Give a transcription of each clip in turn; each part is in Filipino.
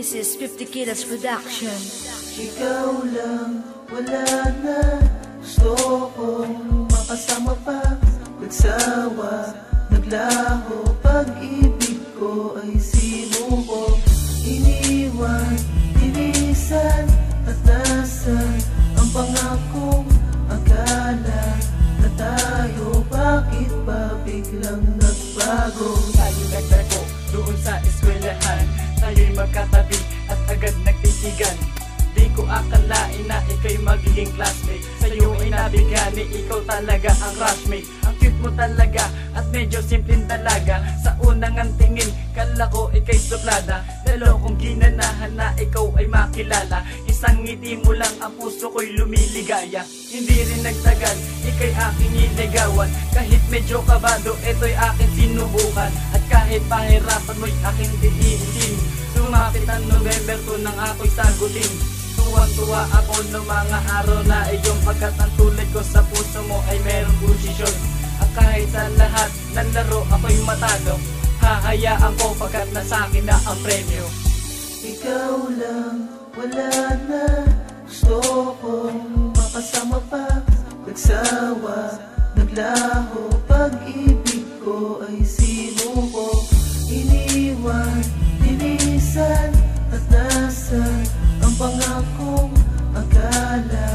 This is 50 Kilos Production. Ikaw lang, wala na. Gusto kong makasama pa. Nagsawa, naglaho. Pag-ibig ko ay sinuko. Iniwan, tinisan. At nasan ang pangakong akala na tayo. Bakit ba biglang nagbago? Tayo nagtago doon sa eskwelahan. Tayo'y magkatabi at agad nagtitigan. Di ko akalain na ikaw'y magiging classmate. Sa'yo ay nabigani, ikaw talaga ang rushmate. Ang cute mo talaga at medyo simpleng dalaga. Sa unang ang tingin, kala ko ikaw'y suplada. Lalo kong ginanahan na ikaw ay makilala. Isang ngiti mo lang ang puso ko'y lumiligaya. Hindi rin nagtagal, ikaw'y aking niligawan. Kahit medyo kabado, ito'y aking sinubukan. At kahit pahirapan mo'y aking diisin. Sumapit ang November 2 nang ako'y sagutin. Tuwang-tuwa ako noong mga araw na iyong pagkat ang tulad ko sa puso mo ay merong posisyon. At kahit sa lahat ng laro ako'y matalo, hahayaan ko pagkat nasa akin na ang premyo. Ikaw lang, wala na. Gusto kong makasama pa. Nagsawa, naglaho. Pag-ibig ko ay sinuko. Iniwan, tinisan. At nasan ang pangakong akala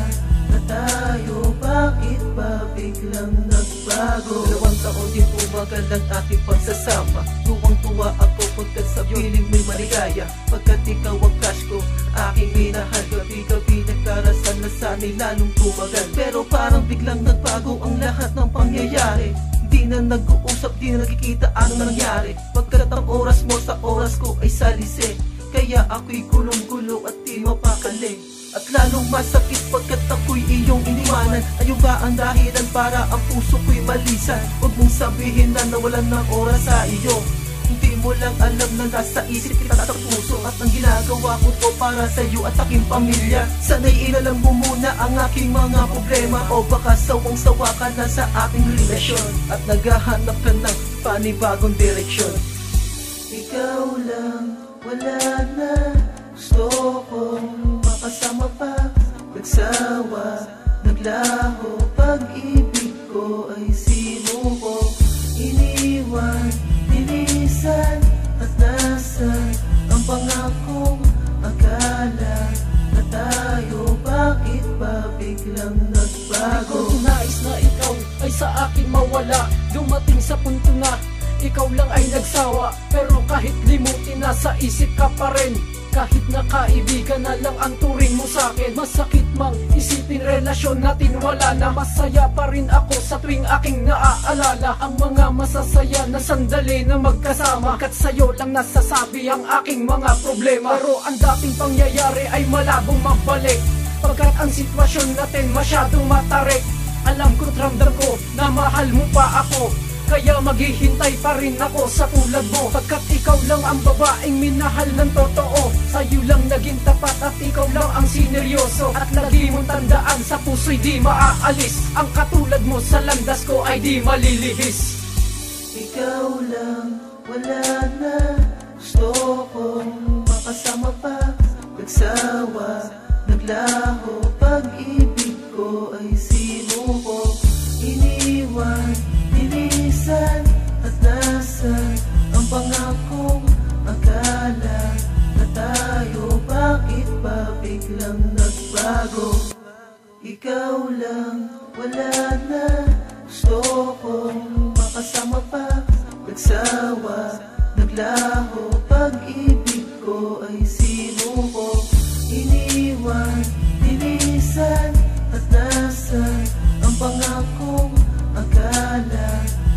na tayo. Bakit ba biglang nagbago? 2 taon din umagal ang aking pagsasama. Tuwang-tuwa ako pagkat sa piling may maligaya. Pagkat ikaw ang crush ko, aking minahal. Gabi-gabi nagkarasan na sana'y lalong tumagal. Pero parang biglang nagbago ang lahat ng pangyayari. Di na nag-uusap, di na nakikita anong nangyari. Pagkat ang oras mo sa oras ko ay salise. Kaya ako'y gulong-gulo at di mapakali. At lalong masakit pagkat ako'y iyong iniwanan. Ayun ba ang dahilan para ang puso ko'y malisan? Huwag mong sabihin na nawalan ng oras sa iyo. Hindi mo lang alam na nasa isip kita at puso. At ang ginagawa ko to para sa iyo at aking pamilya. Sana'y inalam mo muna ang aking mga problema. O baka sawang-sawa ka na sa ating relasyon at naghahanap ka ng panibagong direksyon. Ikaw lang, wala na. Gusto kong makasama pa. Nagsawa, naglaho. Pag-ibig ko ay sinuko. Iniwan, tinisan. At nasan ang pangakong akala na tayo. Bakit ba biglang nagbago? Di ko nais na ikaw ay sa akin mawala. Dumating sa punto na ikaw lang ay nagsawa. Pero kahit limutin na sa isip ka pa rin. Kahit na kaibigan na lang ang turing mo sa'kin. Masakit mang isipin relasyon natin wala na. Masaya pa rin ako sa tuwing aking naaalala ang mga masasaya na sandali na magkasama. Kat sa'yo lang nasasabi ang aking mga problema. Pero ang dating pangyayari ay malabong magbalik. Pagkat ang sitwasyon natin masyadong matarik. Alam ko't ramdam ko na mahal mo pa ako. Kaya maghihintay pa rin ako sa tulad mo. Pagkat ikaw lang ang babaeng minahal ng totoo. Sa'yo lang naging tapat at ikaw lang ang sineryoso. At lagi mong tandaan sa puso'y di maaalis. Ang katulad mo sa landas ko ay di malilihis. Ikaw lang, wala na. Gusto kong makasama pa. Nagsawa, naglaho. Pag-ibig ko ay sinuko. Iniwan, tinisan. At nasan ang pangakong akala na tayo. Bakit ba biglang nagbago? Ikaw lang, wala na. Gusto kong makasama pa. Nagsawa, naglaho. Pag-ibig ko ay sinuko. Iniwan, tinisan. At nasan ang pangakong akala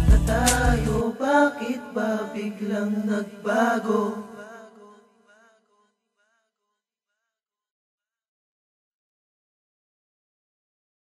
na tayo. Bakit ba biglang nagbago?